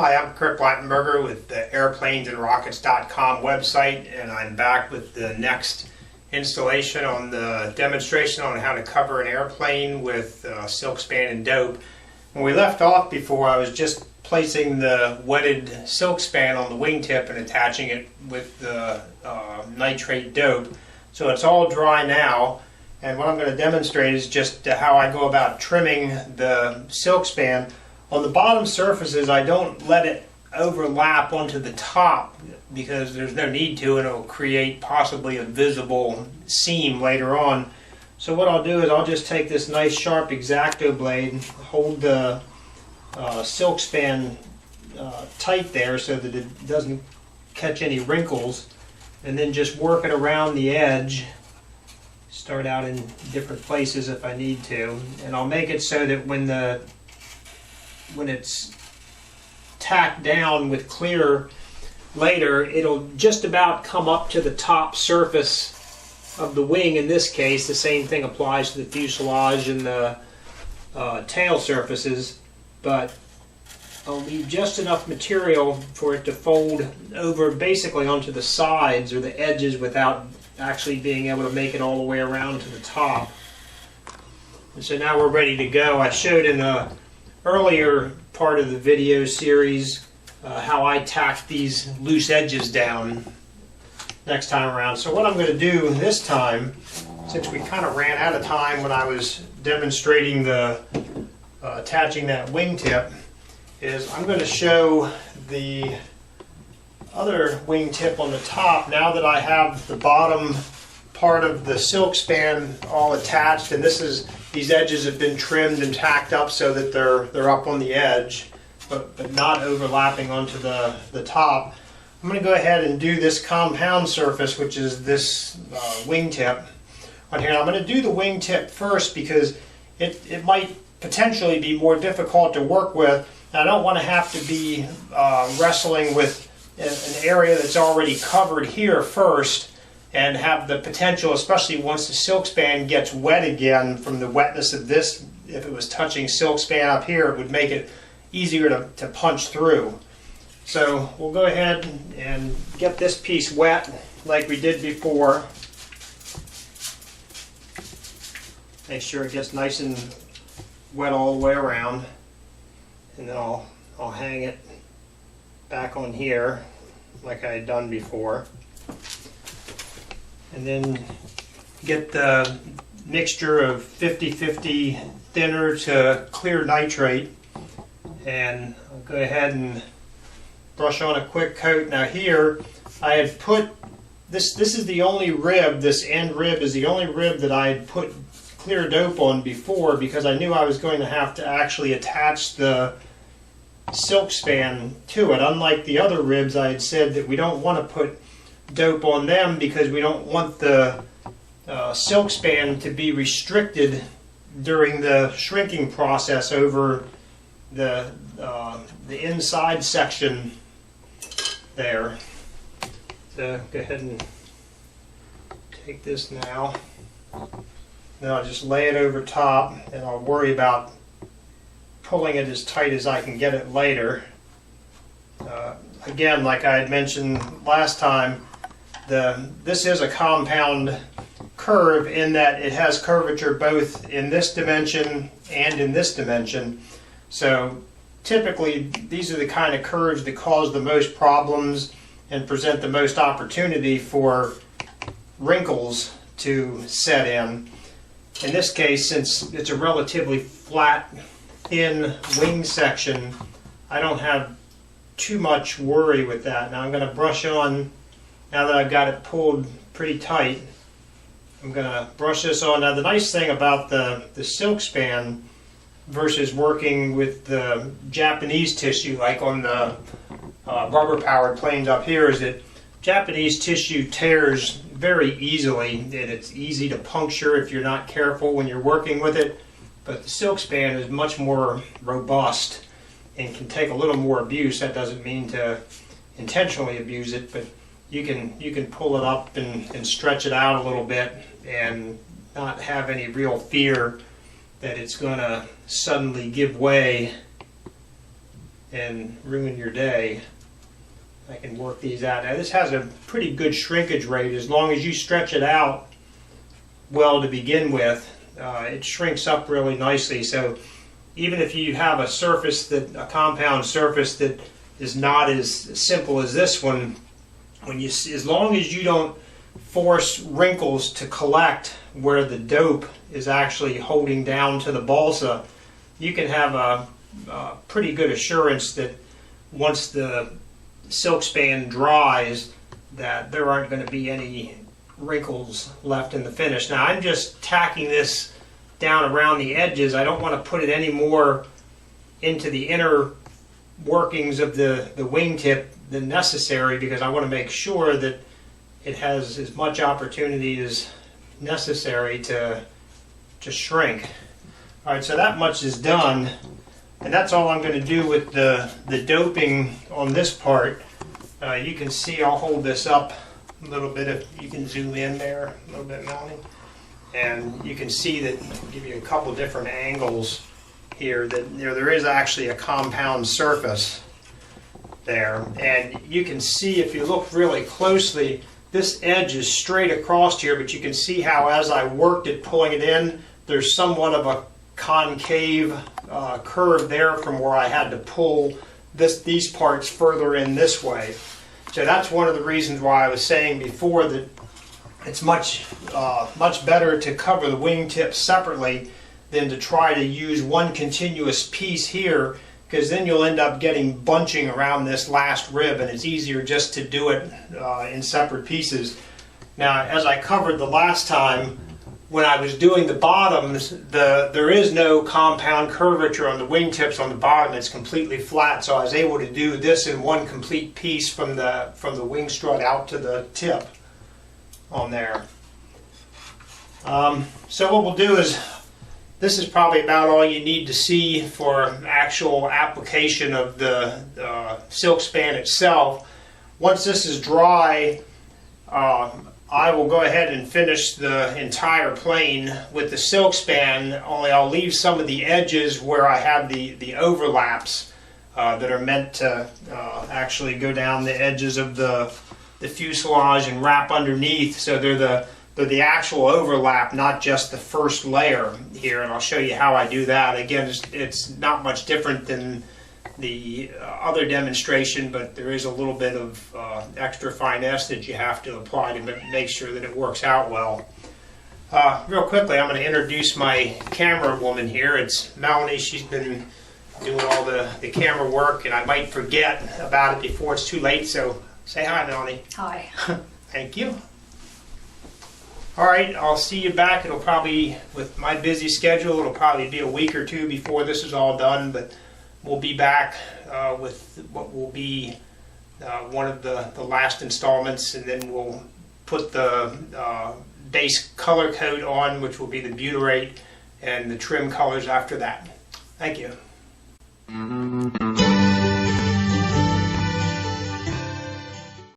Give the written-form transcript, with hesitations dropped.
Hi, I'm Kurt Blattenberger with the airplanesandrockets.com website, and I'm back with the next installation on the demonstration on how to cover an airplane with Silkspan and dope. When we left off before, I was just placing the wetted Silkspan on the wingtip and attaching it with the nitrate dope. So it's all dry now, and what I'm going to demonstrate is just how I go about trimming the Silkspan. On the bottom surfaces, I don't let it overlap onto the top because there's no need to, and it will create possibly a visible seam later on. So what I'll do is I'll just take this nice sharp X-Acto blade, hold the Silkspan tight there so that it doesn't catch any wrinkles, and then just work it around the edge. Start out in different places if I need to, and I'll make it so that when it's tacked down with clear later, it'll just about come up to the top surface of the wing. In this case, the same thing applies to the fuselage and the tail surfaces, but I'll leave just enough material for it to fold over basically onto the sides or the edges without actually being able to make it all the way around to the top. And so now we're ready to go. I showed in a earlier part of the video series how I tack these loose edges down next time around. So what I'm going to do this time, since we kind of ran out of time when I was demonstrating the attaching that wingtip, is I'm going to show the other wingtip on the top now that I have the bottom part of the Silkspan all attached, and these edges have been trimmed and tacked up so that they're up on the edge, but not overlapping onto the top. I'm going to go ahead and do this compound surface, which is this wingtip on here. I'm going to do the wingtip first because it might potentially be more difficult to work with. I don't want to have to be wrestling with an area that's already covered here first and have the potential, especially once the Silkspan gets wet again from the wetness of this. If it was touching Silkspan up here, it would make it easier to punch through. So we'll go ahead and get this piece wet like we did before. Make sure it gets nice and wet all the way around, and then I'll hang it back on here like I had done before. And then get the mixture of 50-50 thinner to clear nitrate, and I'll go ahead and brush on a quick coat. Now here I had put this is the only rib, this end rib is the only rib that I had put clear dope on before, because I knew I was going to have to actually attach the Silkspan to it. Unlike the other ribs, I had said that we don't want to put dope on them because we don't want the Silkspan to be restricted during the shrinking process over the inside section there. So go ahead and take this now. Then I'll just lay it over top, and I'll worry about pulling it as tight as I can get it later. Again, like I had mentioned last time, this is a compound curve in that it has curvature both in this dimension and in this dimension. So typically these are the kind of curves that cause the most problems and present the most opportunity for wrinkles to set in. In this case, since it's a relatively flat, thin wing section, I don't have too much worry with that. Now I'm going to brush on, now that I've got it pulled pretty tight, I'm going to brush this on. Now the nice thing about the Silkspan versus working with the Japanese tissue like on the rubber powered planes up here is that Japanese tissue tears very easily, and it's easy to puncture if you're not careful when you're working with it. But the Silkspan is much more robust and can take a little more abuse. That doesn't mean to intentionally abuse it, but you can pull it up and stretch it out a little bit and not have any real fear that it's going to suddenly give way and ruin your day. I can work these out. Now this has a pretty good shrinkage rate as long as you stretch it out well to begin with. It shrinks up really nicely. So even if you have a surface a compound surface that is not as simple as this one, as long as you don't force wrinkles to collect where the dope is actually holding down to the balsa, you can have a pretty good assurance that once the Silkspan dries, that there aren't going to be any wrinkles left in the finish. Now I'm just tacking this down around the edges. I don't want to put it any more into the inner workings of the wingtip than necessary, because I want to make sure that it has as much opportunity as necessary to shrink. Alright, so that much is done, and that's all I'm going to do with the doping on this part. You can see, I'll hold this up a little bit, if you can zoom in there a little bit, Melanie. And you can see that, I'll give you a couple different angles here, that there is actually a compound surface there. And you can see, if you look really closely, this edge is straight across here, but you can see how as I worked it pulling it in, there's somewhat of a concave curve there from where I had to pull these parts further in this way. So that's one of the reasons why I was saying before that it's much better to cover the wingtips separately than to try to use one continuous piece here, because then you'll end up getting bunching around this last rib, and it's easier just to do it in separate pieces. Now, as I covered the last time, when I was doing the bottoms, there is no compound curvature on the wingtips on the bottom. It's completely flat, so I was able to do this in one complete piece from the wing strut out to the tip on there. So what we'll do is, this is probably about all you need to see for actual application of the Silkspan itself. Once this is dry, I will go ahead and finish the entire plane with the Silkspan, only I'll leave some of the edges where I have the overlaps that are meant to actually go down the edges of the fuselage and wrap underneath, so they're the actual overlap, not just the first layer here, and I'll show you how I do that. Again, it's not much different than the other demonstration, but there is a little bit of extra finesse that you have to apply to make sure that it works out well. Real quickly, I'm going to introduce my camera woman here. It's Melanie. She's been doing all the camera work, and I might forget about it before it's too late, so say hi, Melanie. Hi. Thank you. Alright, I'll see you back. It'll probably, with my busy schedule, it'll probably be a week or two before this is all done, but we'll be back with what will be one of the last installments, and then we'll put the base color coat on, which will be the butyrate, and the trim colors after that. Thank you.